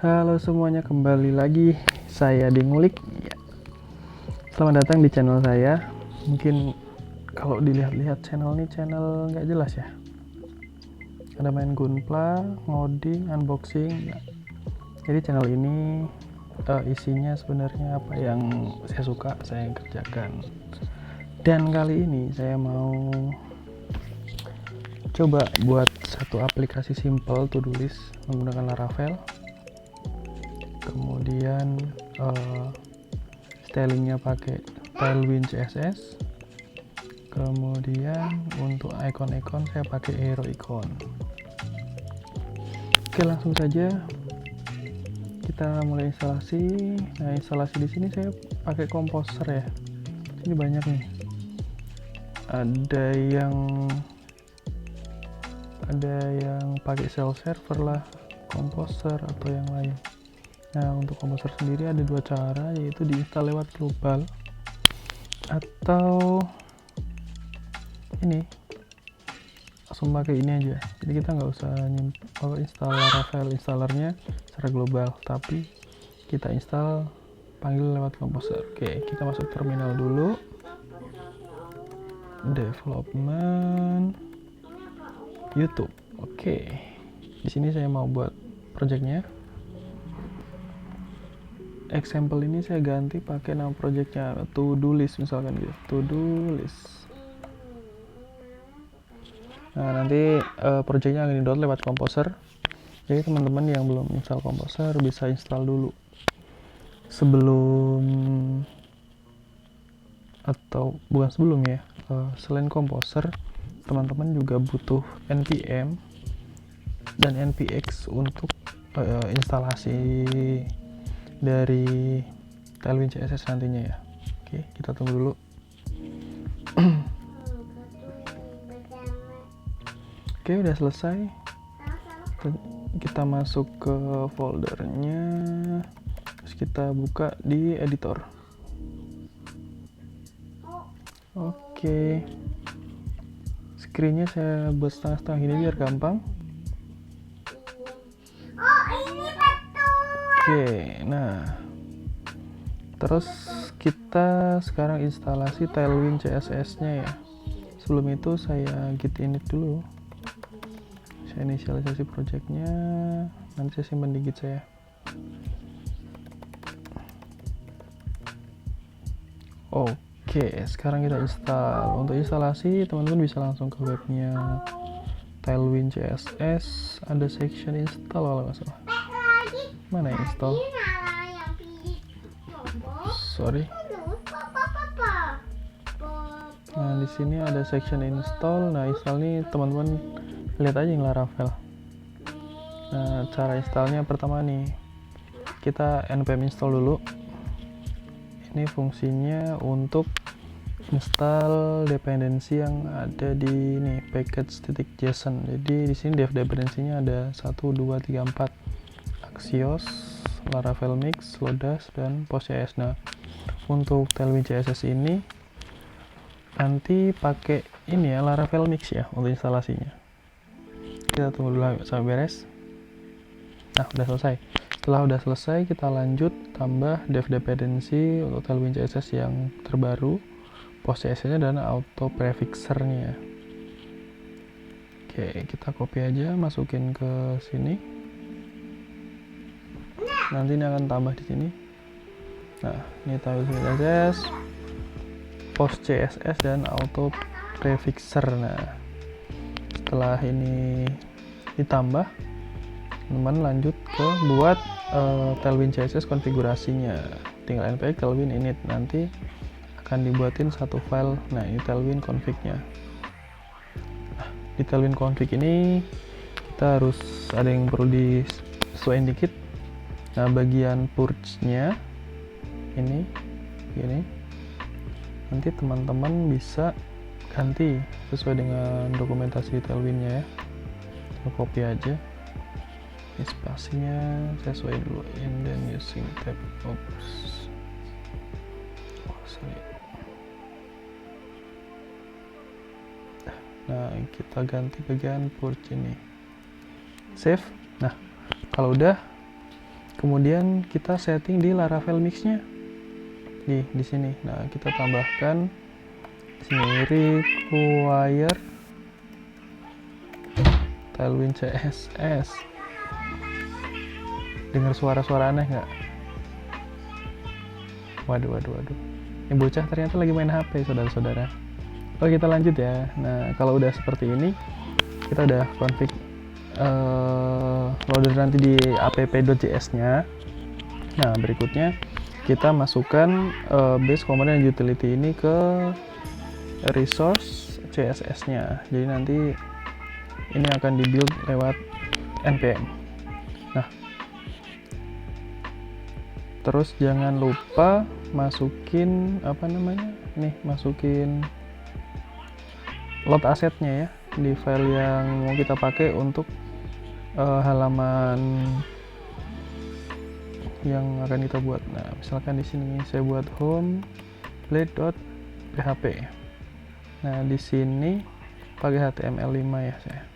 Halo semuanya, kembali lagi saya di Ngulik ya. Selamat datang di channel saya. Mungkin kalau dilihat-lihat channel ini channel nggak jelas ya. Ada main Gunpla, ngoding, unboxing ya. Jadi channel ini isinya sebenarnya apa yang saya suka saya kerjakan. Dan kali ini saya mau coba buat satu aplikasi simple to do list menggunakan Laravel. Kemudian stylingnya pakai Tailwind CSS. Kemudian untuk icon-icon saya pakai hero icon. Oke, langsung saja kita mulai instalasi. Nah, instalasi di sini saya pakai Composer ya. Ini banyak nih. Ada yang pakai shell server lah, Composer atau yang lain. Nah, untuk Composer sendiri ada dua cara, yaitu diinstal lewat global atau ini langsung pakai ini aja. Jadi kita nggak usah install Laravel installernya secara global, tapi kita install panggil lewat Composer. Oke, kita masuk terminal dulu, development, YouTube. Oke, di sini saya mau buat projectnya. Example ini saya ganti pakai nama projectnya to do list misalkan gitu, to do list. Nah, nanti projectnya akan di-download lewat Composer. Jadi teman-teman yang belum install Composer bisa install dulu sebelum, atau bukan sebelum ya, selain Composer teman-teman juga butuh npm dan npx untuk instalasi dari Tailwind CSS nantinya ya. Oke, kita tunggu dulu. Oke, udah selesai. Kita masuk ke foldernya, terus kita buka di editor. Oke, screennya saya buat setengah-setengah gini biar gampang. Oke, nah terus kita sekarang instalasi Tailwind CSS nya ya. Sebelum itu saya git init dulu, saya inisialisasi projectnya, nanti saya simpan di git saya. Oke, sekarang kita install. Untuk instalasi teman-teman bisa langsung ke webnya Tailwind CSS, ada section install kalau nggak salah. Mana yang install? Sorry. Nah, di sini ada section install. Nah, install ini teman-teman lihat aja yang Laravel. Nah, cara installnya pertama nih, kita npm install dulu. Ini fungsinya untuk install dependensi yang ada di ini package.json. Jadi di sini dev dependensinya ada 1 2 3 4. Axios, Laravel Mix, Lodash, dan Postgres. Nah, untuk Tailwind CSS ini nanti pakai ini ya, Laravel Mix ya untuk instalasinya. Kita tunggu dulu sampai beres. Nah, udah selesai. Setelah udah selesai, kita lanjut tambah dev dependency untuk Tailwind CSS yang terbaru, Postgres-nya dan auto prefixer-nya. Oke, kita copy aja, masukin ke sini. Nanti ini akan tambah di sini. Nah, ini Tailwind CSS, post CSS dan auto prefixer. Nah, setelah ini ditambah, teman lanjut ke buat Tailwind CSS konfigurasinya. Tinggal npm tailwind init, nanti akan dibuatin satu file. Nah, ini Tailwind config-nya. Nah, di Tailwind config ini kita harus ada yang perlu disesuaikan dikit. Nah, bagian purge-nya ini nanti teman-teman bisa ganti sesuai dengan dokumentasi Tailwind-nya ya. Kita copy aja. Ini spasinya saya sesuaiin dulu, and then using tab. Sorry. Nah, kita ganti bagian purge ini. Save. Nah, kalau udah, kemudian kita setting di Laravel mix-nya di sini. Nah, kita tambahkan di sini require Tailwind CSS. Dengar suara-suara aneh nggak? Waduh. Ini bocah ternyata lagi main HP, saudara-saudara. Oke, kita lanjut ya. Nah, kalau udah seperti ini, kita udah config loader nanti di app.js-nya. Nah, berikutnya kita masukkan base component utility ini ke resource CSS-nya. Jadi nanti ini akan dibuild lewat npm. Nah, terus jangan lupa masukin masukin load asetnya ya di file yang mau kita pakai untuk halaman yang akan kita buat. Nah, misalkan di sini saya buat home plate.php. Nah, di sini pakai HTML5 ya saya.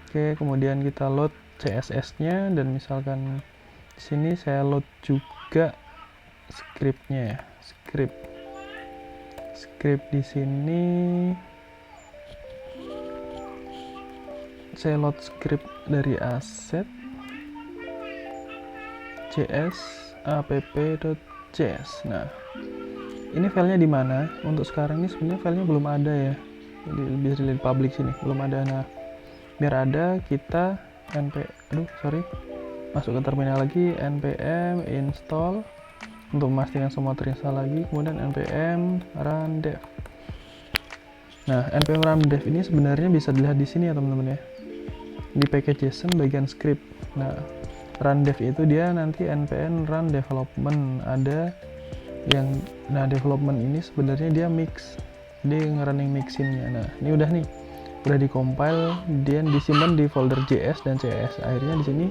Oke, kemudian kita load CSS-nya, dan misalkan di sini saya load juga script-nya ya. Script di sini saya load script dari asset cs app.js. Nah, ini filenya di mana? Untuk sekarang ini sebenarnya filenya belum ada ya. Jadi bisa dilihat public sini, belum ada. Nah, biar ada, kita masuk ke terminal lagi, npm install untuk memastikan semua terinstall lagi, kemudian npm run dev. Nah, npm run dev ini sebenarnya bisa dilihat di sini ya teman-teman ya, di package JSON bagian script. Nah, run dev itu dia nanti npm run development ada yang, nah development ini sebenarnya dia mix, dia nge-running mixinnya. Nah, ini udah di-compile dan disimpan di folder JS dan CS. Akhirnya di sini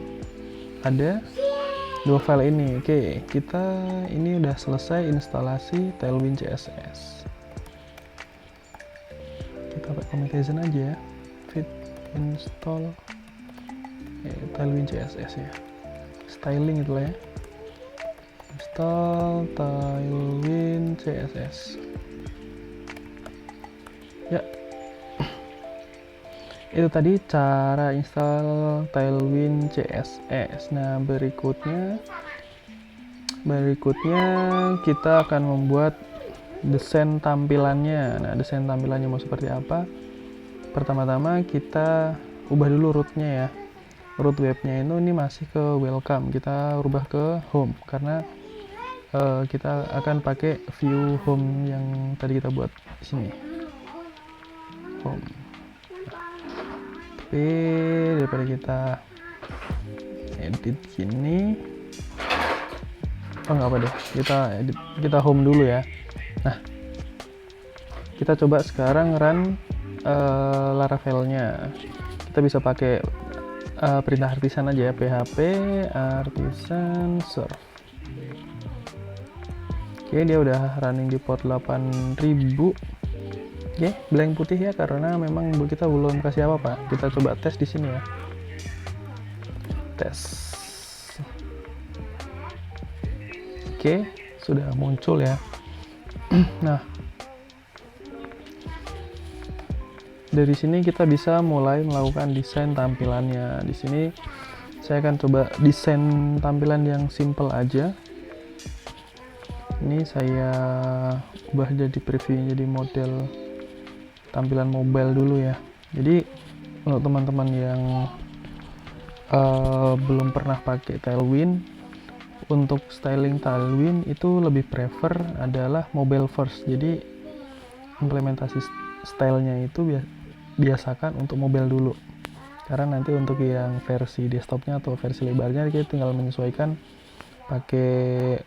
ada dua file ini. Oke, kita ini udah selesai instalasi Tailwind CSS. Kita pakai communication aja ya, fit install Tailwind CSS ya, styling itulah ya, install Tailwind CSS ya. Itu tadi cara install Tailwind CSS. Nah, berikutnya kita akan membuat desain tampilannya. Nah, desain tampilannya mau seperti apa? Pertama-tama kita ubah dulu rootnya ya. Root webnya ini masih ke welcome, kita rubah ke home karena kita akan pakai view home yang tadi kita buat di sini. Home. Tapi daripada kita edit gini, nggak apa deh, kita home dulu ya. Nah, kita coba sekarang run Laravel-nya. Kita bisa pakai perintah artisan aja ya, php artisan serve. Oke, dia udah running di port 8000. Oke, blank putih ya karena memang kita belum kasih apa-apa. Kita coba tes di sini ya. Tes. Oke, sudah muncul ya. Nah, dari sini kita bisa mulai melakukan desain tampilannya. Di sini saya akan coba desain tampilan yang simple aja. Ini saya ubah jadi preview, jadi model tampilan mobile dulu ya. Jadi untuk teman-teman yang belum pernah pakai Tailwind, untuk styling Tailwind itu lebih prefer adalah mobile first. Jadi implementasi stylenya itu biasakan untuk mobile dulu, karena nanti untuk yang versi desktopnya atau versi lebarnya kita tinggal menyesuaikan pakai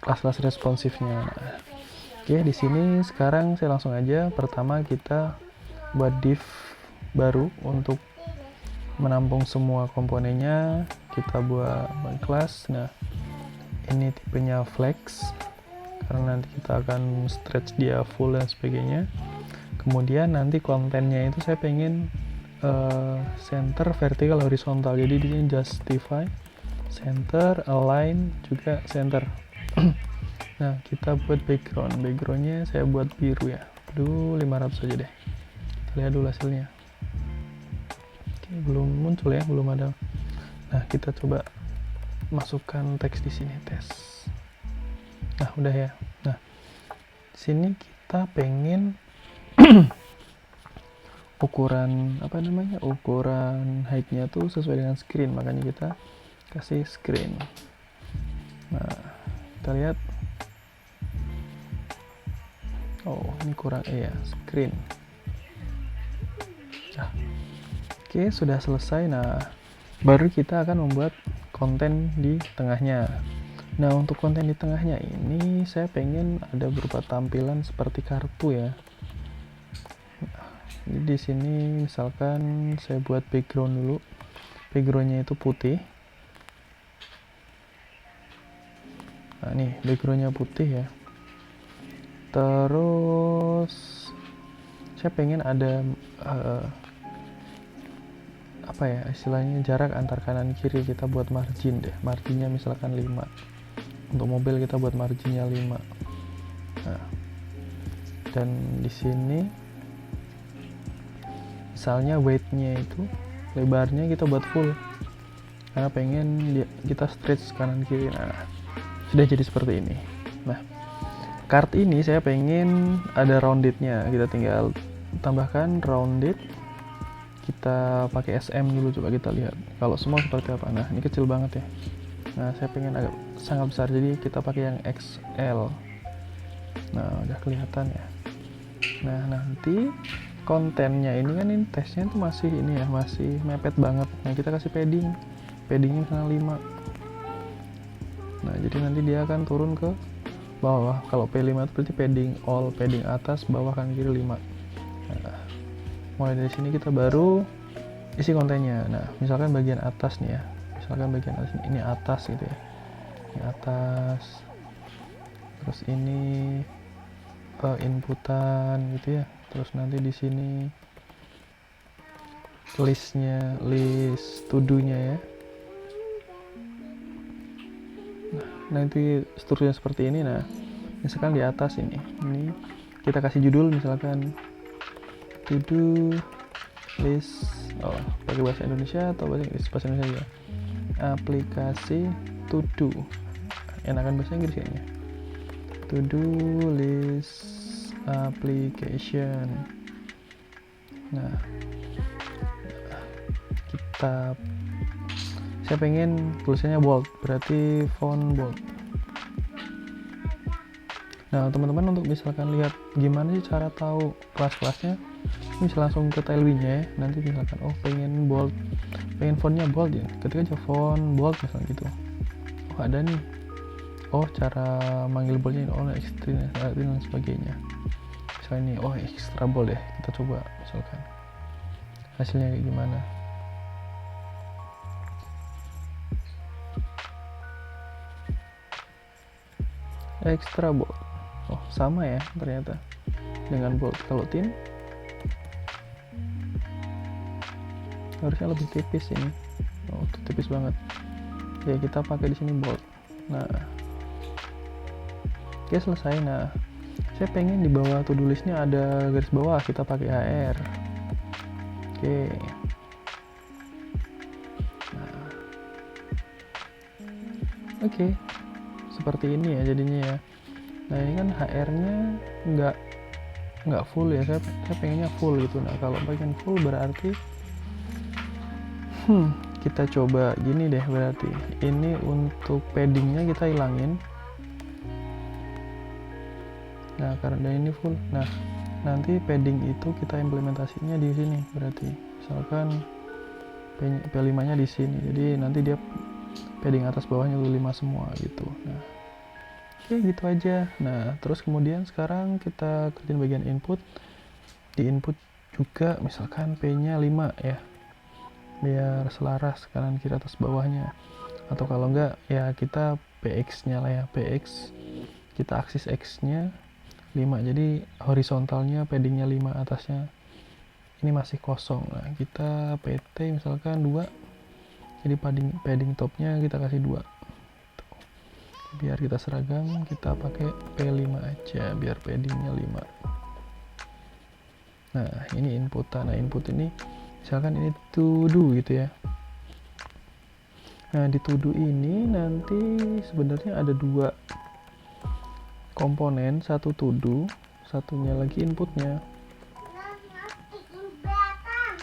kelas-kelas responsifnya. Nah, oke, di sini sekarang saya langsung aja. Pertama kita buat div baru untuk menampung semua komponennya. Kita buat class. Nah, ini tipenya flex karena nanti kita akan stretch dia full dan sebagainya. Kemudian nanti kontennya itu saya pengen center, vertical, horizontal. Jadi di sini justify, center, align, juga center. Nah, kita buat backgroundnya saya buat biru ya. Aduh, 500 aja deh. Kita lihat dulu hasilnya. Oke, belum muncul ya, belum ada. Nah, kita coba masukkan teks di sini, tes. Nah, udah ya. Nah, sini kita pengen ukuran ukuran height-nya tuh sesuai dengan screen, makanya kita kasih screen. Nah, kita lihat, oh ini kurang screen. Nah, oke, sudah selesai. Nah, baru kita akan membuat konten di tengahnya. Nah, untuk konten di tengahnya ini saya pengen ada berupa tampilan seperti kartu ya. Jadi di sini misalkan saya buat background dulu. Backgroundnya itu putih. Nah, nih backgroundnya putih ya. Terus saya pengen ada istilahnya jarak antar kanan kiri, kita buat margin deh. Marginnya misalkan 5. Untuk mobil kita buat marginnya 5. Nah, dan di sini misalnya weight-nya itu lebarnya kita buat full karena pengen kita stretch kanan kiri. Nah, sudah jadi seperti ini. Nah, card ini saya pengen ada rounded-nya, kita tinggal tambahkan rounded. Kita pakai SM dulu, coba kita lihat kalau semua seperti apa. Nah, ini kecil banget ya. Nah, saya pengen agak sangat besar, jadi kita pakai yang XL. Nah, udah kelihatan ya. Nah, nanti kontennya ini kan, ini tesnya tuh masih ini ya, masih mepet banget. Nah, kita kasih paddingnya misalnya 5. Nah, jadi nanti dia akan turun ke bawah. Kalau P5 itu berarti padding all, padding atas, bawah, kanan kiri 5. Nah, mulai dari sini kita baru isi kontennya. Nah, misalkan bagian atas nih ya, misalkan bagian atas ini atas gitu ya, ini atas, terus ini inputan gitu ya. Terus nanti di sini list to do-nya ya. Nah, nanti strukturnya seperti ini. Nah, misalkan di atas ini kita kasih judul misalkan to do list, pakai bahasa Indonesia atau bahasa Inggris? Bahasa Indonesia ya. Aplikasi to do. Enakan bahasa Inggris kayaknya. To do list application. Nah, saya pengen tulisannya bold, berarti font bold. Nah, teman-teman untuk misalkan lihat gimana sih cara tahu kelas-kelasnya, bisa langsung ke tailwind-nya ya. Nanti misalkan pengen bold, pengen fontnya bold ya, ketik aja font bold misalnya gitu. Ada nih, cara manggil boldnya extreme dan sebagainya. Misalnya ini extra bold ya, kita coba misalkan hasilnya kayak gimana. Extra bold, sama ya ternyata dengan bold. Kalau thin harusnya lebih tipis ini. Tipis banget ya, kita pakai di sini bold. Nah, oke, selesai. Nah, saya pengen di bawah to do listnya ada garis bawah, kita pakai HR. Oke. Nah, oke, seperti ini ya jadinya ya. Nah, ini kan HR-nya nggak full ya, saya pengennya full gitu. Nah, kalau bagian full berarti kita coba gini deh, berarti ini untuk paddingnya kita hilangin. Nah, karena ini full. Nah, nanti padding itu kita implementasinya di sini, berarti misalkan P5-nya di sini. Jadi nanti dia padding atas bawahnya 5 semua gitu. Nah, oke, gitu aja. Nah, terus kemudian sekarang kita kerjain bagian input. Di input juga misalkan P-nya 5 ya, biar selaras kanan kiri atas bawahnya. Atau kalau enggak ya kita PX-nya lah ya, PX kita aksis X-nya 5, jadi horizontalnya paddingnya 5, atasnya ini masih kosong. Nah, kita PT misalkan 2, jadi padding topnya kita kasih 2. Biar kita seragam, kita pakai P5 aja biar paddingnya 5. Nah, ini input. Nah, input ini misalkan ini to do gitu ya. Nah, di to do ini nanti sebenarnya ada 2 komponen, satu to do, satunya lagi inputnya.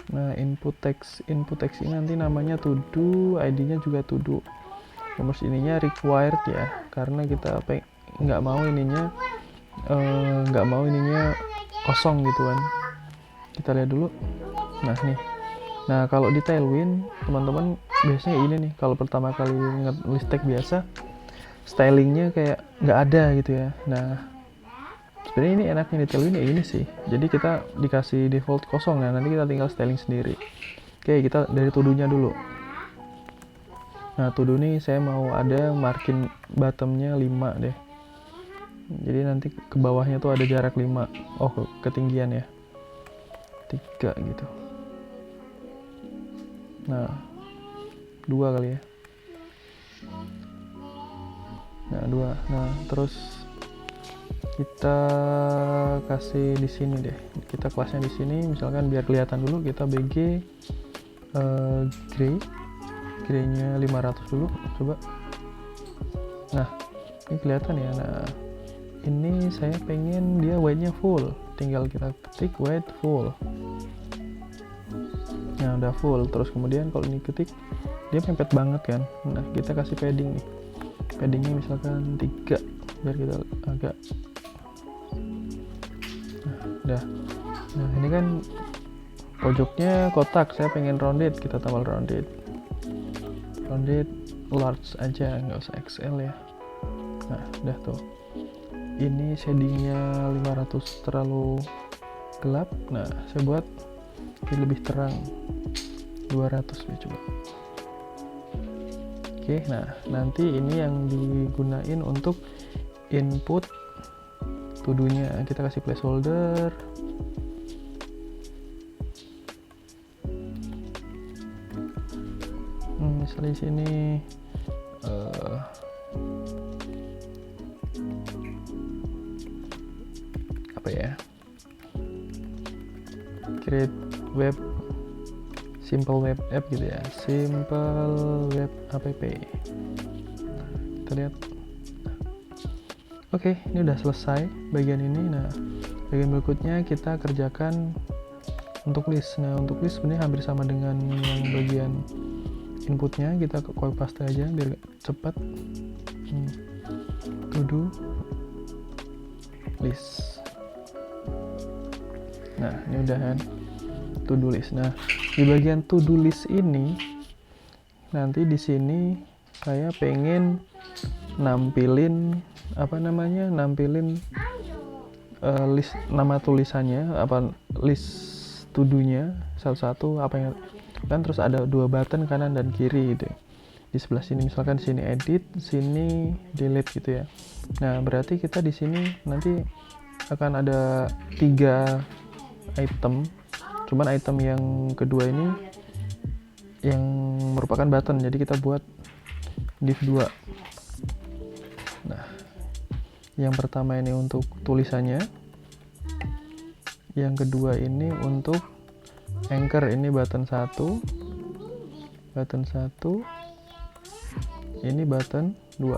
Nah, input text ini nanti namanya to do, ID-nya juga to do. Terus ininya required ya, karena kita nggak mau ininya kosong gitu kan. Kita lihat dulu. Nah nih, nah kalau di Tailwind teman-teman biasanya ini nih, kalau pertama kali nulis tag biasa stylingnya kayak nggak ada gitu ya. Nah sebenarnya ini enaknya di Tailwind ya ini sih, jadi kita dikasih default kosong. Nah nanti kita tinggal styling sendiri. Oke, kita dari to-do-nya dulu. Nah, to do nih saya mau ada margin bottomnya 5 deh. Jadi nanti ke bawahnya tuh ada jarak 5. Oh, ketinggian ya. 3 gitu. Nah, 2 kali ya. Nah, 2. Nah, terus kita kasih di sini deh. Kita kelasnya di sini, misalkan biar kelihatan dulu kita BG gray-nya 500 dulu, coba. Nah, ini kelihatan ya. Nah, ini saya pengen dia weight-nya full, tinggal kita ketik weight full. Nah, udah full. Terus kemudian kalau ini ketik dia mepet banget kan. Nah, kita kasih padding nih, paddingnya misalkan 3 biar kita agak udah. Nah, ini kan pojoknya kotak, saya pengen rounded, kita tambah rounded large aja, nggak usah XL ya. Nah, udah tuh. Ini shadingnya 500 terlalu gelap. Nah, saya buat jadi lebih terang 200 ya, coba. Oke, nah nanti ini yang digunain untuk input to-do-nya. Kita kasih placeholder. Misalnya di sini apa ya, create web simple web app gitu ya, simple web app. Kita lihat. Oke, ini udah selesai bagian ini. Nah, bagian berikutnya kita kerjakan untuk list. Nah, untuk list sebenarnya hampir sama dengan yang bagian inputnya, kita copy paste aja biar cepat. To do list. Nah, ini udah kan to do list. Nah, di bagian to do list ini nanti di sini saya pengen nampilin list nama tulisannya, list to do-nya satu-satu apa yang kan, terus ada 2 button kanan dan kiri gitu ya. Di sebelah sini misalkan sini edit, sini delete gitu ya. Nah, berarti kita di sini nanti akan ada 3 item. Cuman item yang kedua ini yang merupakan button, jadi kita buat div 2. Nah, yang pertama ini untuk tulisannya, yang kedua ini untuk anchor, ini button 1, ini button 2.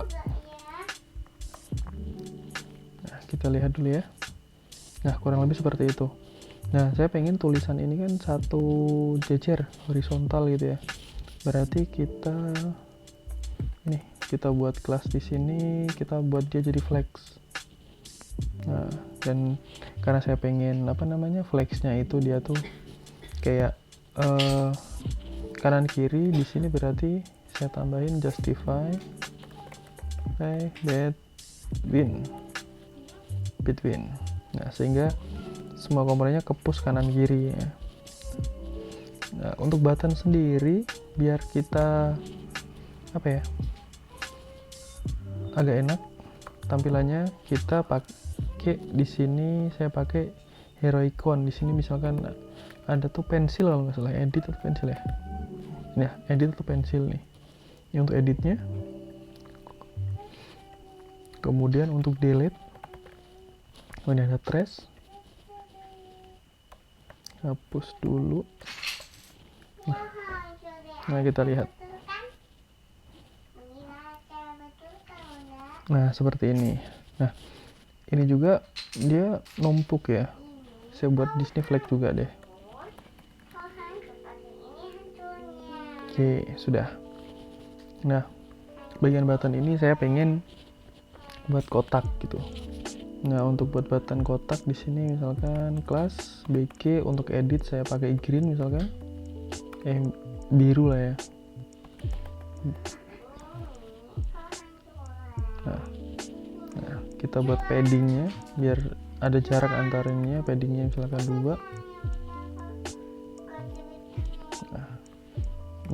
Nah, kita lihat dulu ya. Nah, kurang lebih seperti itu. Nah, saya pengen tulisan ini kan satu jejer horizontal gitu ya. Berarti kita buat kelas di sini, kita buat dia jadi flex. Nah, dan karena saya pengen flexnya itu dia tuh kayak kanan kiri, di sini berarti saya tambahin justify between. Nah, sehingga semua komponennya ke-push kanan kiri ya. Nah, untuk button sendiri biar kita agak enak tampilannya, kita pakai di sini, saya pakai hero icon di sini misalkan ada tuh pensil kalau nggak salah, edit atau pensil ya. Ini ya, edit atau pensil nih. Ini untuk editnya. Kemudian untuk delete, oh, ini ada trace. Hapus dulu. Nah, kita lihat. Nah, seperti ini. Nah, ini juga dia numpuk ya. Saya buat Disney flag juga deh. Oke, sudah. Nah, bagian button ini saya pengen buat kotak gitu. Nah, untuk buat button kotak di sini misalkan kelas BG, untuk edit saya pakai green misalkan. Biru lah ya. Nah, kita buat paddingnya biar ada jarak antaranya, paddingnya misalkan 2. Nah,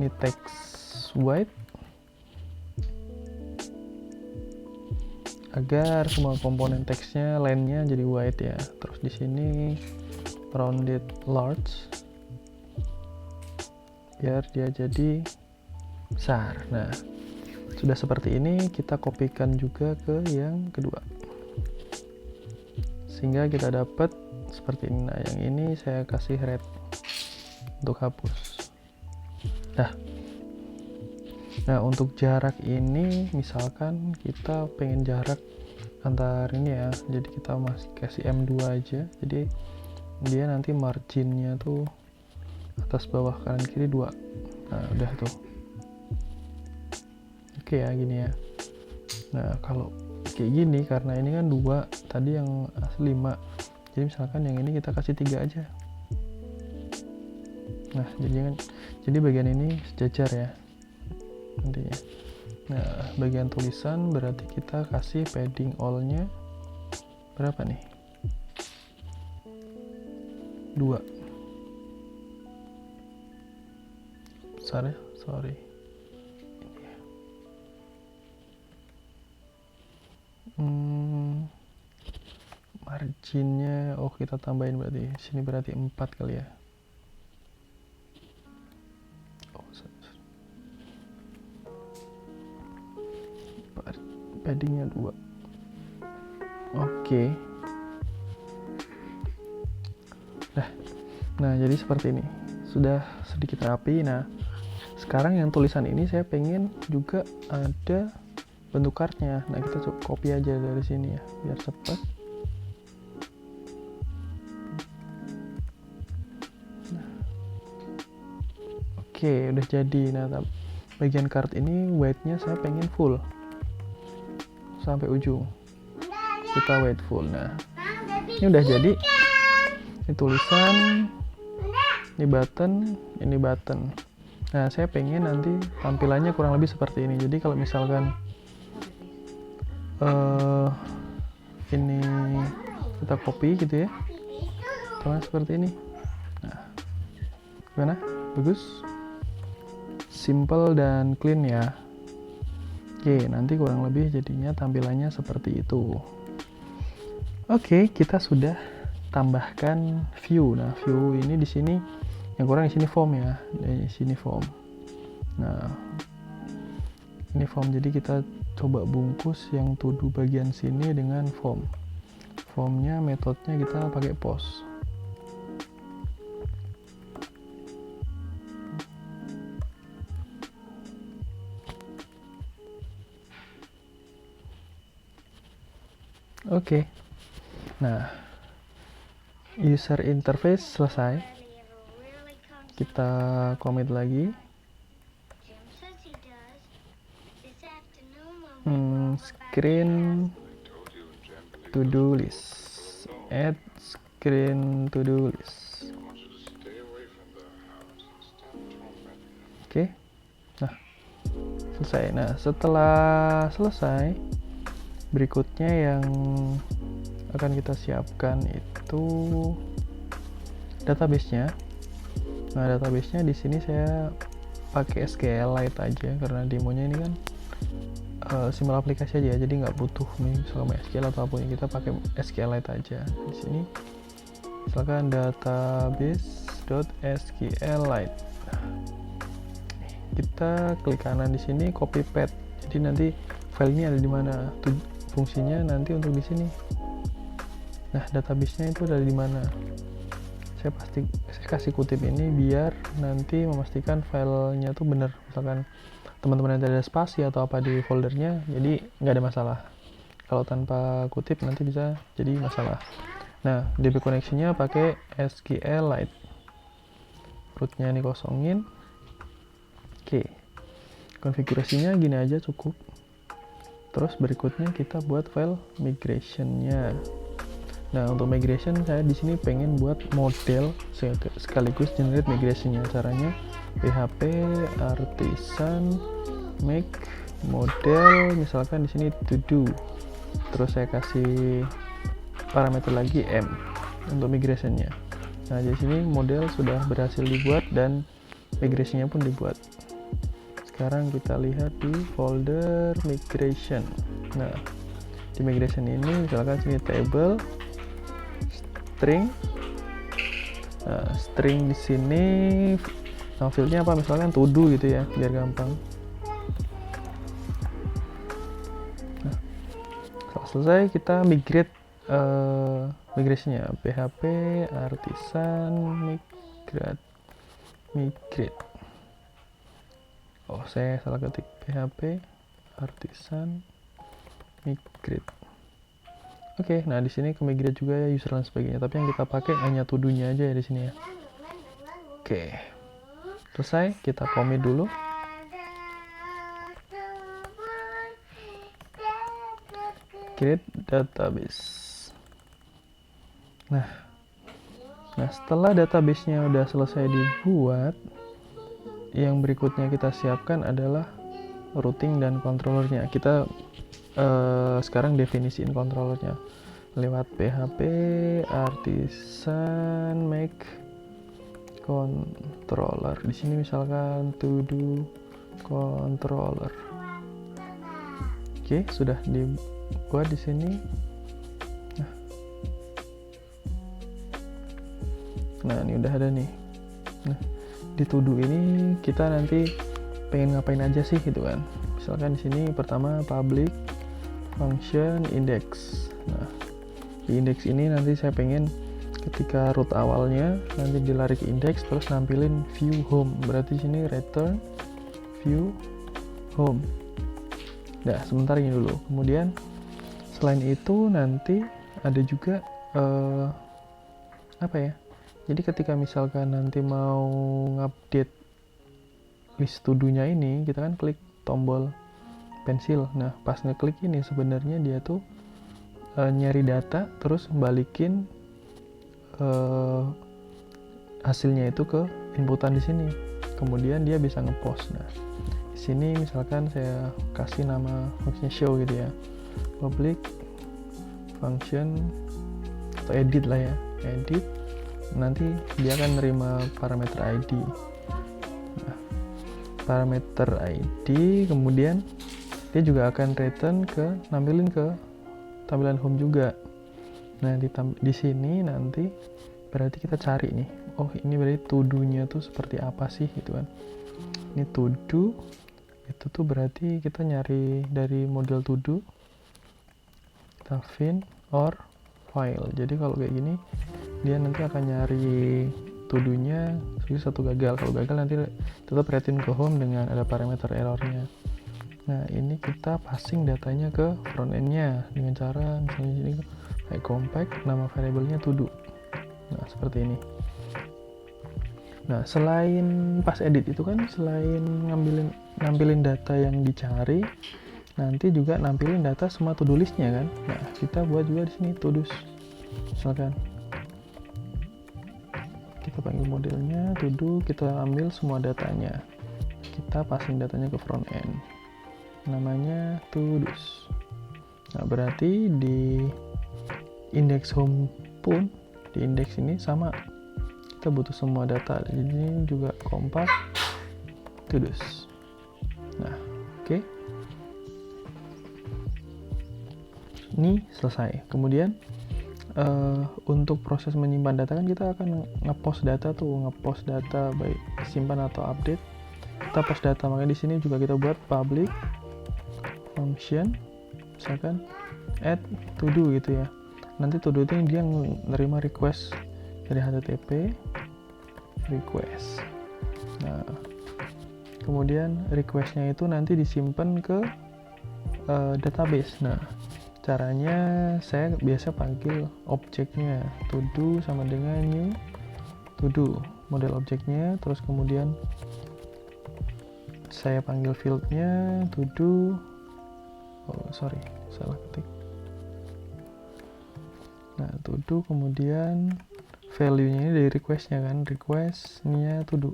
ini text white agar semua komponen teksnya line-nya jadi white ya. Terus di sini rounded large biar dia jadi besar. Nah, sudah seperti ini, kita kopikan juga ke yang kedua sehingga kita dapat seperti ini. Nah, yang ini saya kasih red untuk hapus. Nah, untuk jarak ini misalkan kita pengen jarak antar ini ya, jadi kita masih kasih M2 aja, jadi dia nanti marginnya tuh atas bawah kanan kiri 2. Nah, udah tuh. Oke ya, gini ya. Nah, kalau kayak gini karena ini kan 2, tadi yang asli 5, jadi misalkan yang ini kita kasih 3 aja. Nah, jadi bagian ini sejajar ya nantinya. Nah, bagian tulisan berarti kita kasih padding all-nya berapa nih? 2. Besar ya, sorry. Marginnya, oh kita tambahin berarti sini berarti 4 kali ya. Paddingnya 2. Oke. Nah, jadi seperti ini. Sudah sedikit rapi. Nah, sekarang yang tulisan ini saya pengen juga ada bentuk kartnya. Nah, kita coba copy aja dari sini ya, biar cepat. Oke, udah jadi. Nah, bagian card ini weight-nya saya pengen full sampai ujung. Kita weight full. Nah, ini udah jadi. Ini tulisan, ini button. Nah, saya pengen nanti tampilannya kurang lebih seperti ini. Jadi kalau misalkan ini kita copy gitu ya, sama seperti ini. Nah, gimana? Bagus, simple dan clean ya. Oke, nanti kurang lebih jadinya tampilannya seperti itu. Oke, kita sudah tambahkan view. Nah, view ini di sini yang kurang di sini form ya. Di sini form. Nah, ini form. Jadi kita coba bungkus yang to do bagian sini dengan form. Formnya, metodenya kita pakai post. Oke. Nah, user interface selesai. Kita commit lagi. Screen to do list. Add screen to do list. Oke. Nah, selesai. Nah, setelah selesai, berikutnya yang akan kita siapkan itu database-nya. Nah, database-nya di sini saya pakai SQLite aja karena demonya ini kan simbol aplikasi aja, jadi nggak butuh misalnya MySQL atau apapun, kita pakai SQLite aja. Di sini misalkan database index.sqlite. Kita klik kanan di sini, copy path. Jadi nanti file ini ada di mana? Fungsinya nanti untuk di sini. Nah, database-nya itu ada di mana? Saya kasih kutip ini biar nanti memastikan filenya tuh benar. Misalkan teman-teman ada spasi atau apa di foldernya, jadi nggak ada masalah. Kalau tanpa kutip nanti bisa jadi masalah. Nah, DB connection-nya pakai SQLite. Rootnya ini kosongin. Oke, konfigurasinya gini aja cukup. Terus berikutnya kita buat file migration-nya. Nah, untuk migration saya di sini pengen buat model sekaligus generate migration-nya. Caranya php artisan make model, misalkan di sini to do. Terus saya kasih parameter lagi m untuk migration-nya. Nah, di sini model sudah berhasil dibuat dan migration-nya pun dibuat. Sekarang kita lihat di folder migration. Nah, di migration ini misalkan sini table string. Nah, string di sini nama fieldnya apa, misalkan to do gitu ya, biar gampang. Nah, selesai kita migrate migrasinya php artisan migrate. Oh, saya salah ketik, php artisan migrate. Oke, nah di sini ke migrate juga ya, user dan sebagainya. Tapi yang kita pakai hanya to do-nya aja ya di sini ya. Oke, selesai. Kita commit dulu. Create database. Nah setelah database-nya udah selesai dibuat, yang berikutnya kita siapkan adalah routing dan controllernya. Kita sekarang definisiin controllernya lewat php artisan make controller. Di sini misalkan to do controller. Oke, sudah dibuat di sini. Nah, ini udah ada nih. Nah, di to do ini kita nanti pengen ngapain aja sih gitu kan. Misalkan di sini pertama public function index. Nah, di index ini nanti saya pengen ketika root awalnya nanti dilari ke index, terus nampilin view home. Berarti sini return view home. Nah, sebentar ini dulu. Kemudian selain itu nanti ada juga apa ya? Jadi ketika misalkan nanti mau ngupdate list to do-nya ini, kita kan klik tombol pensil. Nah, pas ngeklik ini sebenarnya dia tuh nyari data terus balikin hasilnya itu ke inputan di sini. Kemudian dia bisa ngepost. Nah, di sini misalkan saya kasih nama function show gitu ya. Public function atau edit lah ya. Edit. Nanti dia akan nerima parameter ID. Nah, parameter ID kemudian dia juga akan return nampilin ke tampilan home juga. Nah, di sini nanti berarti kita cari nih. Oh, ini berarti to do-nya tuh seperti apa sih gitu kan. Ini to do itu tuh berarti kita nyari dari model to do. Kita find or file. Jadi kalau kayak gini dia nanti akan nyari to do-nya satu gagal. Kalau gagal nanti tetap return ke home dengan ada parameter errornya. Nah, ini kita passing datanya ke front end-nya dengan cara misalnya ini kayak compact, nama variabelnya to do. Nah, seperti ini. Nah, selain pas edit itu kan selain nampilin data yang dicari, nanti juga nampilin data semua to do list-nya kan. Nah, kita buat juga di sini to do. Misalkan kita panggil modelnya to do, kita ambil semua datanya. Kita passing datanya ke front end. Namanya to do. Nah, berarti di index home pun di index ini sama, kita butuh semua data. Ini juga compact to do. Nah, oke. Ini selesai. Kemudian untuk proses menyimpan data kan kita akan ngepost data baik simpan atau update, kita post data. Makanya di sini juga kita buat public function, misalkan add to do gitu ya. Nanti to do itu dia menerima request dari HTTP request. Nah, kemudian requestnya itu nanti disimpan ke database. Nah, caranya saya biasa panggil objeknya to do sama dengan new to do, model objeknya, terus kemudian saya panggil fieldnya to do, salah ketik. Nah, to do, kemudian value-nya ini dari request-nya kan, request-nya to do.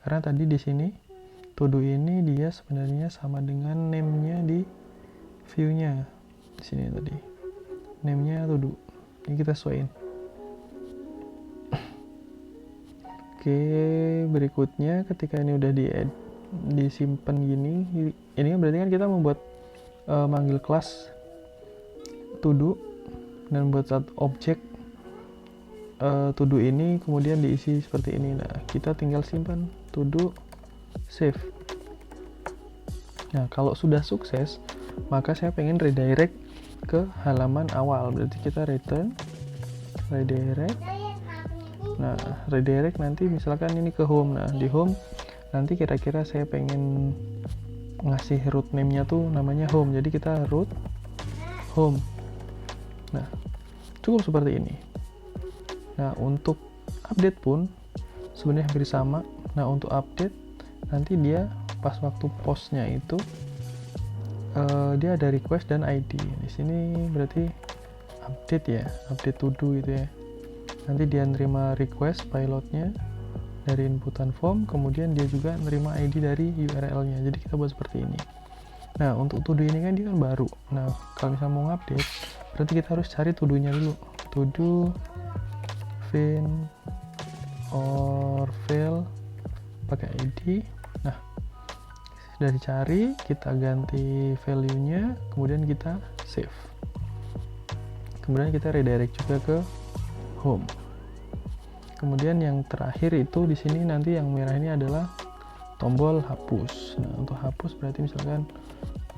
Karena tadi di sini to do ini dia sebenarnya sama dengan name-nya di view-nya. Di sini tadi name-nya to do. Ini kita sesuaiin. Oke, berikutnya ketika ini udah disimpan gini, ini kan berarti kan kita membuat manggil kelas to do dan buat satu objek to do ini kemudian diisi seperti ini. Nah, kita tinggal simpan to do, save. Nah, kalau sudah sukses, maka saya pengen redirect ke halaman awal, berarti kita return redirect. Nah, redirect nanti misalkan ini ke home. Nah, di home nanti kira-kira saya pengen ngasih root name-nya tuh namanya home, jadi kita root home. Nah, cukup seperti ini. Nah, untuk update pun sebenarnya hampir sama. Nah, untuk update nanti dia pas waktu postnya itu dia ada request dan ID. Di sini berarti update ya, update to do gitu ya. Nanti dia nerima request pilotnya dari inputan form, kemudian dia juga nerima ID dari URL-nya. Jadi kita buat seperti ini. Nah, untuk to do ini kan dia kan baru. Nah, kalau misalnya mau update, berarti kita harus cari to do-nya dulu. To do fin or fail pakai ID. Nah, sudah dicari, kita ganti value-nya, kemudian kita save. Kemudian kita redirect juga ke home. Kemudian yang terakhir itu di sini nanti yang merah ini adalah tombol hapus. Nah, untuk hapus berarti misalkan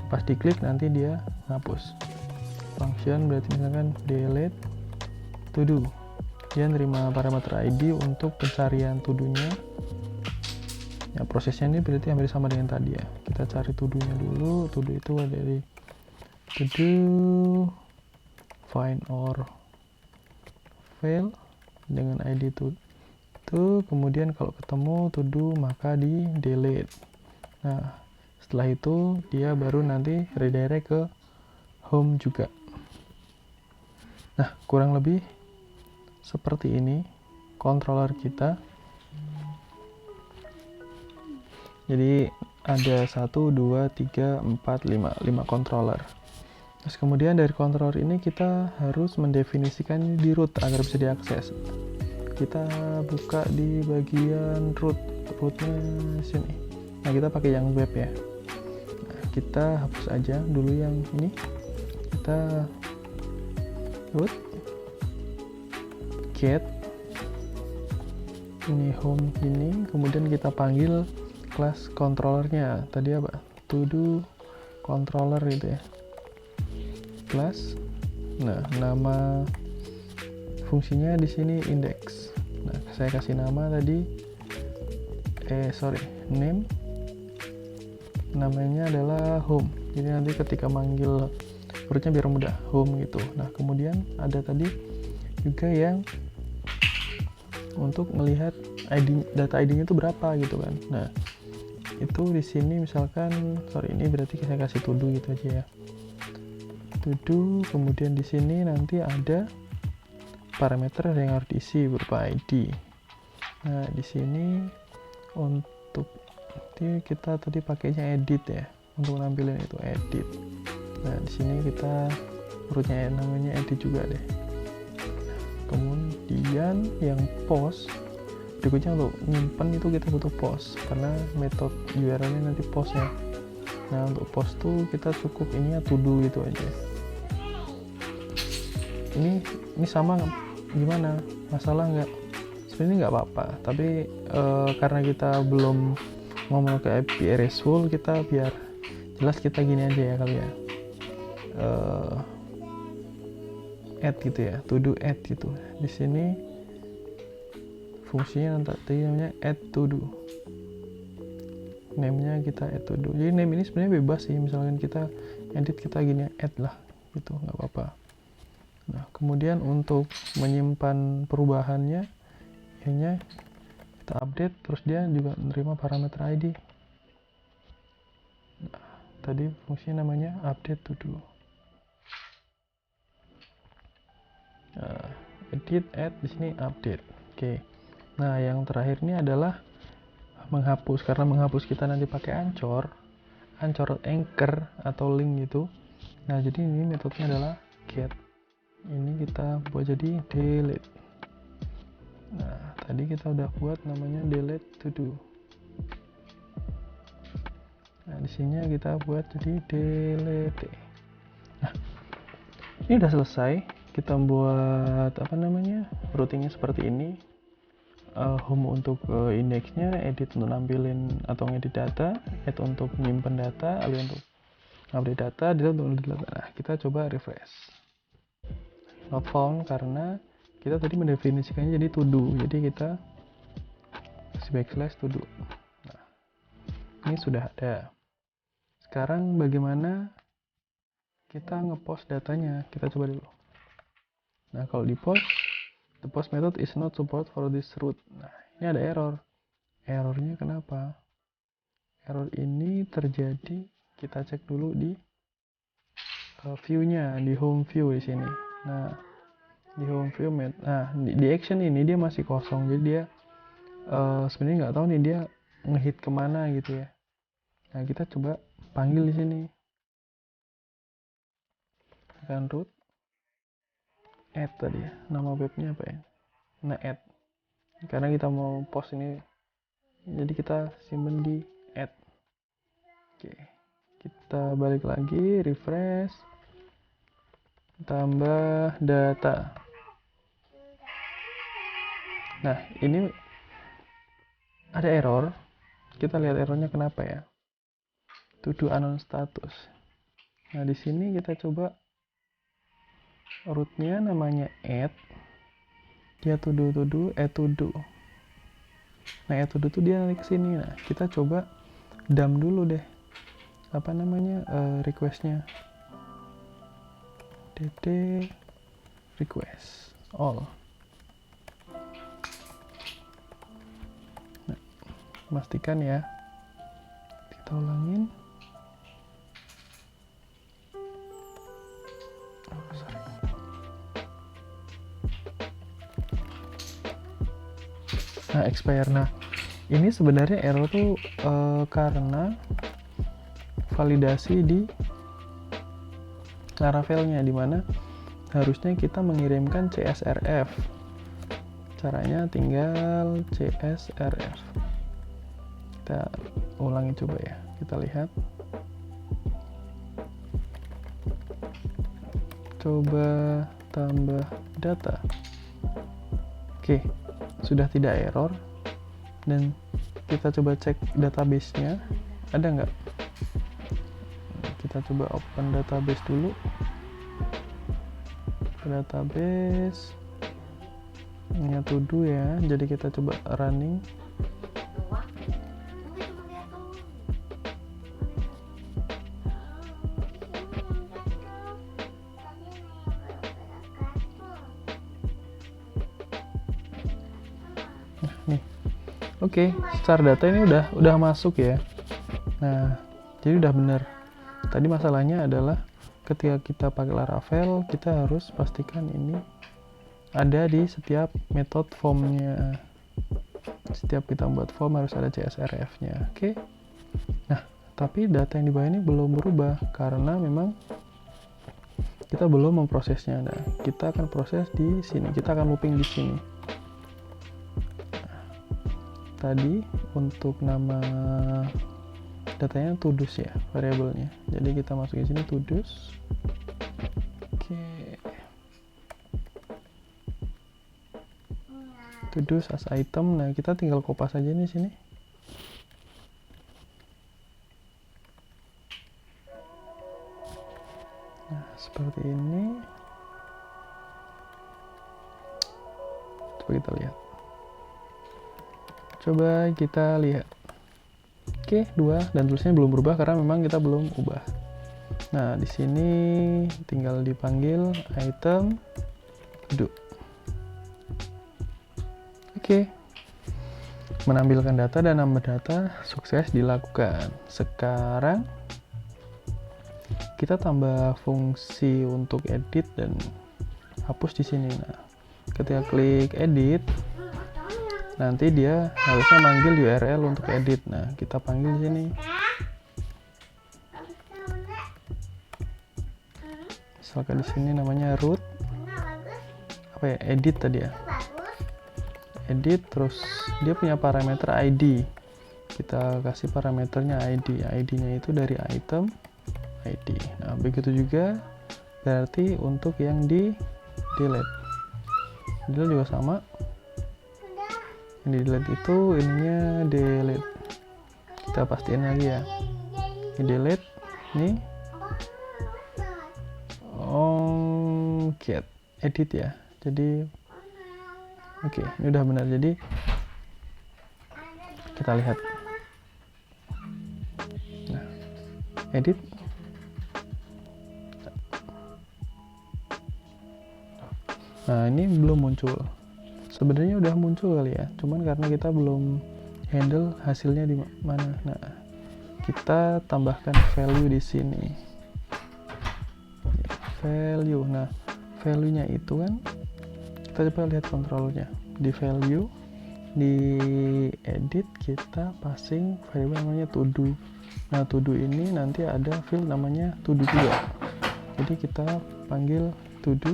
pas diklik nanti dia hapus. Function berarti misalkan delete to do. Dia nerima parameter ID untuk pencarian to do-nya. Ya, prosesnya ini berarti hampir sama dengan tadi ya. Kita cari to do-nya dulu. To do itu dari to do find or fail dengan ID to kemudian kalau ketemu to do maka di delete. Nah, setelah itu dia baru nanti redirect ke home juga. Nah, kurang lebih seperti ini controller kita. Jadi ada 1, 2, 3, 4, 5 controller. Terus kemudian dari controller ini kita harus mendefinisikan di root agar bisa diakses. Kita buka di bagian rootnya sini. Nah, kita pakai yang web ya. Nah, kita hapus aja dulu yang ini. Kita root get ini home ini, kemudian kita panggil kelas controllernya. Tadi apa? To do controller gitu ya. Class. Nah, nama fungsinya di sini index. Nah, saya kasih nama tadi name. Namanya adalah home. Jadi nanti ketika manggil rootnya biar mudah, home gitu. Nah, kemudian ada tadi juga yang untuk melihat data ID-nya itu berapa gitu kan. Nah, itu di sini misalkan ini berarti saya kasih to do gitu aja ya. To do, kemudian di sini nanti ada parameter yang harus diisi berupa ID. Nah, di sini untuk kita tadi pakainya edit ya, untuk nampilin itu edit. Nah, di sini kita rootnya namanya edit juga deh. Kemudian yang post, berikutnya untuk nyimpen itu kita butuh post karena metode URL-nya nanti post ya. Nah, untuk post tuh kita cukup ininya to do gitu aja. ini sama gimana, masalah nggak? Sebenarnya nggak apa-apa, tapi karena kita belum ngomong ke API RESTful, kita biar jelas kita gini aja ya kali ya, add gitu ya, to do add gitu. Di sini fungsinya nanti namanya add to do, name-nya kita add to do. Jadi name ini sebenarnya bebas sih, misalkan kita edit kita gini add lah gitu, nggak apa-apa. Nah kemudian untuk menyimpan perubahannya, ini kita update, terus dia juga menerima parameter ID. Nah, tadi fungsinya namanya update to do. Edit, add, di sini update. Oke. Nah yang terakhir ini adalah menghapus, karena menghapus kita nanti pakai Anchor Anchor atau link gitu. Nah jadi ini metodenya adalah get, ini kita buat jadi delete. Nah tadi kita udah buat namanya delete to do. Nah di sini kita buat jadi delete. Nah ini udah selesai, kita buat apa namanya, routingnya seperti ini. Home untuk indeksnya, edit untuk nampilin atau ngedit data, add untuk menyimpan data, alih untuk update data, delete untuk delete data. Nah kita coba refresh, not found karena kita tadi mendefinisikannya jadi to do, jadi kita kasih backslash to do. Nah ini sudah ada. Sekarang bagaimana kita ngepost datanya, kita coba dulu. Nah kalau di post, the post method is not support for this route. Nah ini ada error. Errornya kenapa? Error ini terjadi, kita cek dulu di view-nya, di home view di sini. Nah di home view, nah di action ini dia masih kosong, jadi dia sebenarnya nggak tahu nih dia ngehit kemana gitu ya. Nah kita coba panggil di sini, tekan root, add tadi ya, nama webnya apa ya, nah add, karena kita mau post ini, jadi kita simpen di add. Oke, kita balik lagi, refresh, tambah data. Nah ini ada error, kita lihat errornya kenapa ya, to do unknown status. Nah di sini kita coba rootnya namanya add, dia to do add to do. Nah add to do tuh dia nanti kesini. Nah kita coba dump dulu deh apa namanya requestnya, dd request all. Nah, pastikan ya, kita ulangin. Nah expire. Nah ini sebenarnya error tuh karena validasi di Laravel-nya, dimana harusnya kita mengirimkan CSRF. Caranya tinggal CSRF. Kita ulangi coba ya, kita lihat. Coba tambah data. Oke, sudah tidak error. Dan kita coba cek database-nya, ada nggak? Kita coba open database dulu. Database ini to do ya, jadi kita coba running. Nah, nih. Oke, secara data ini udah masuk ya. Nah, jadi udah bener. Tadi masalahnya adalah ketika kita pakai Laravel, kita harus pastikan ini ada di setiap metode formnya. Setiap kita buat form harus ada CSRF-nya. Oke. Nah, tapi data yang di bawah ini belum berubah karena memang kita belum memprosesnya. Nah, kita akan proses di sini. Kita akan looping di sini. Nah, tadi untuk nama datanya todos ya, variabelnya. Jadi kita masukin sini todos. Oke. to do as item. Nah, kita tinggal kopas aja nih sini. Nah, seperti ini. Coba kita lihat. Oke, 2 dan tulisnya belum berubah karena memang kita belum ubah. Nah, di sini tinggal dipanggil item do. Oke. Menampilkan data dan nambah data sukses dilakukan. Sekarang kita tambah fungsi untuk edit dan hapus di sini. Nah, ketika klik edit, nanti dia harusnya manggil URL untuk edit. Nah, kita panggil di sini. Misalkan di sini namanya root apa ya, edit tadi ya, edit, terus dia punya parameter ID, kita kasih parameternya ID-nya itu dari item ID. Nah, begitu juga berarti untuk yang di delete juga sama, yang di delete itu ininya delete, kita pastiin lagi ya, di delete nih get edit ya. Jadi oke, ini udah benar. Jadi kita lihat. Nah, edit. Nah, ini belum muncul. Sebenarnya udah muncul kali ya, cuman karena kita belum handle hasilnya di mana. Nah, kita tambahkan value di sini. Value. Nah, value-nya itu kan kita coba lihat kontrolnya. Di value, di edit kita passing variable namanya to do. Nah, to do ini nanti ada field namanya to do juga. Jadi kita panggil to do.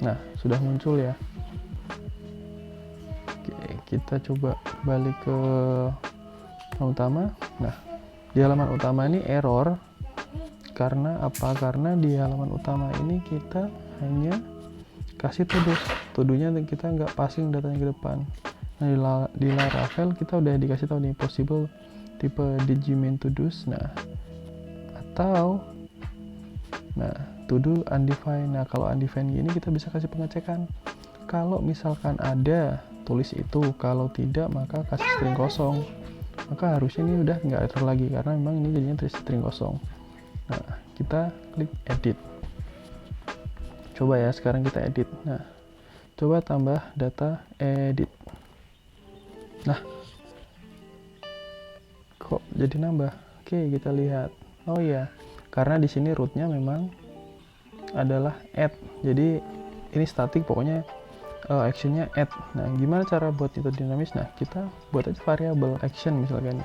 Nah, sudah muncul ya. Oke, kita coba balik ke halaman utama. Nah, di halaman utama ini error. Karena apa? Karena di halaman utama ini kita hanya kasih to-do-nya dan kita nggak passing datanya ke depan. Nah, di Laravel kita udah dikasih tahu nih possible tipe Digimon to-dos. Nah, atau to-do undefined. Nah, kalau undefined gini kita bisa kasih pengecekan. Kalau misalkan ada, tulis itu. Kalau tidak, maka kasih string kosong. Maka harusnya ini udah nggak error lagi karena memang ini jadinya string kosong. Nah, kita klik edit. Coba ya, sekarang kita edit. Nah, coba tambah data edit. Nah, kok jadi nambah? Oke, kita lihat. Oh iya, karena di sini rootnya memang adalah add. Jadi ini static, pokoknya actionnya add. Nah, gimana cara buat itu dinamis? Nah, kita buat aja variabel action misalkan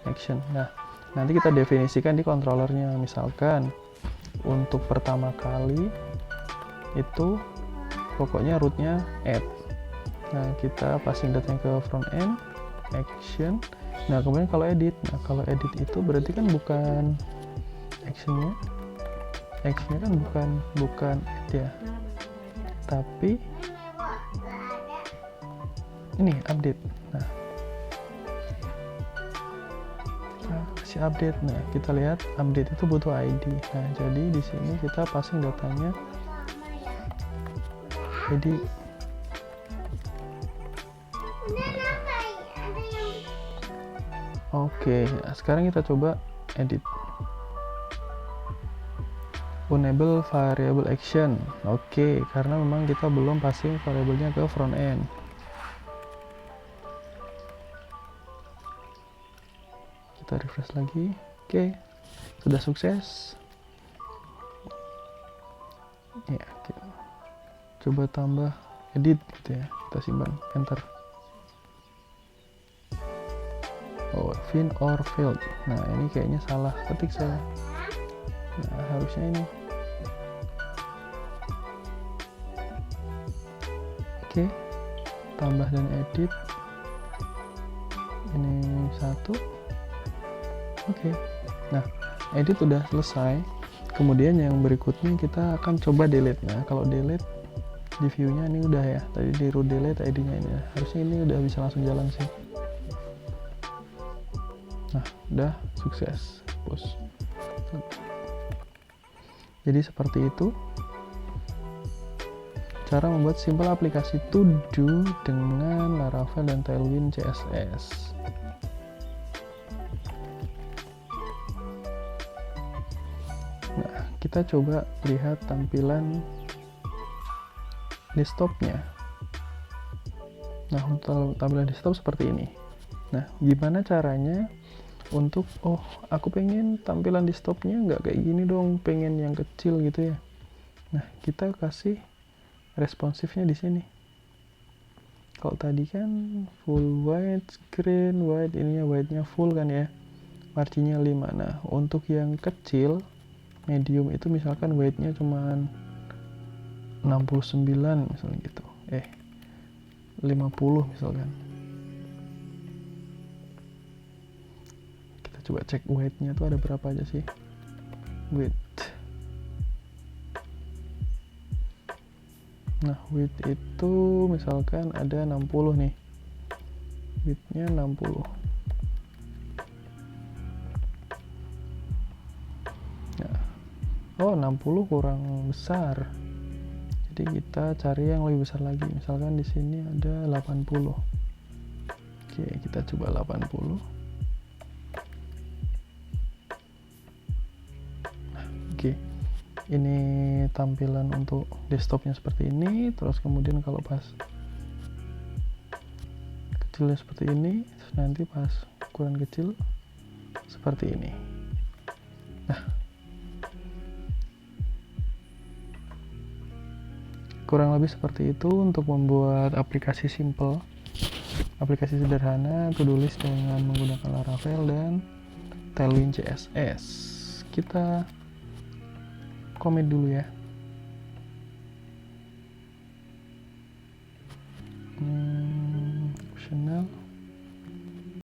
action. Nah, nanti kita definisikan di controllernya. Misalkan untuk pertama kali itu pokoknya rootnya add. Nah, kita passing datanya ke front end action. Nah, kemudian kalau edit, itu berarti kan bukan actionnya kan bukan add ya, tapi ini update. Nah, kita kasih update. Nah, kita lihat update itu butuh ID. Nah, jadi di sini kita passing datanya ID. Oke, nah sekarang kita coba edit. Enable variable action. Oke, karena memang kita belum passing variabelnya ke front end. Kita refresh lagi. Oke, sudah sukses. Ya, oke. Coba tambah edit gitu ya. Kita simpan, enter. Oh, fin or failed. Nah, ini kayaknya salah ketik saya. Nah, harusnya ini. Oke, tambah dan edit. Ini satu. Oke. Nah, edit udah selesai. Kemudian yang berikutnya kita akan coba delete. Nah, kalau delete di view-nya ini udah ya, tadi di root delete ID-nya ini ya. Harusnya ini udah bisa langsung jalan sih. Nah, udah sukses push. Jadi seperti itu cara membuat simple aplikasi to do dengan Laravel dan Tailwind CSS. Nah, kita coba lihat tampilan desktopnya. Nah, untuk tampilan desktop seperti ini. Nah, gimana caranya untuk, oh, aku pengen tampilan desktopnya nggak kayak gini dong, pengen yang kecil gitu ya. Nah, kita kasih responsifnya di sini. Kalau tadi kan full white screen, white, ininya white-nya full kan ya, marginnya 5. Nah, untuk yang kecil medium itu misalkan white-nya cuman 69 misalnya gitu, 50 misalkan. Kita coba cek white-nya tuh ada berapa aja sih. Width. Nah, width itu misalkan ada 60 nih, width-nya 60. Nah, oh 60 kurang besar, jadi kita cari yang lebih besar lagi. Misalkan di sini ada 80. Oke, kita coba 80. Nah, oke, ini tampilan untuk desktopnya seperti ini. Terus kemudian kalau pas kecilnya seperti ini, terus nanti pas ukuran kecil seperti ini. Nah, kurang lebih seperti itu untuk membuat aplikasi simple, aplikasi sederhana to-do list dengan menggunakan Laravel dan Tailwind CSS. Kita commit dulu ya. Optional.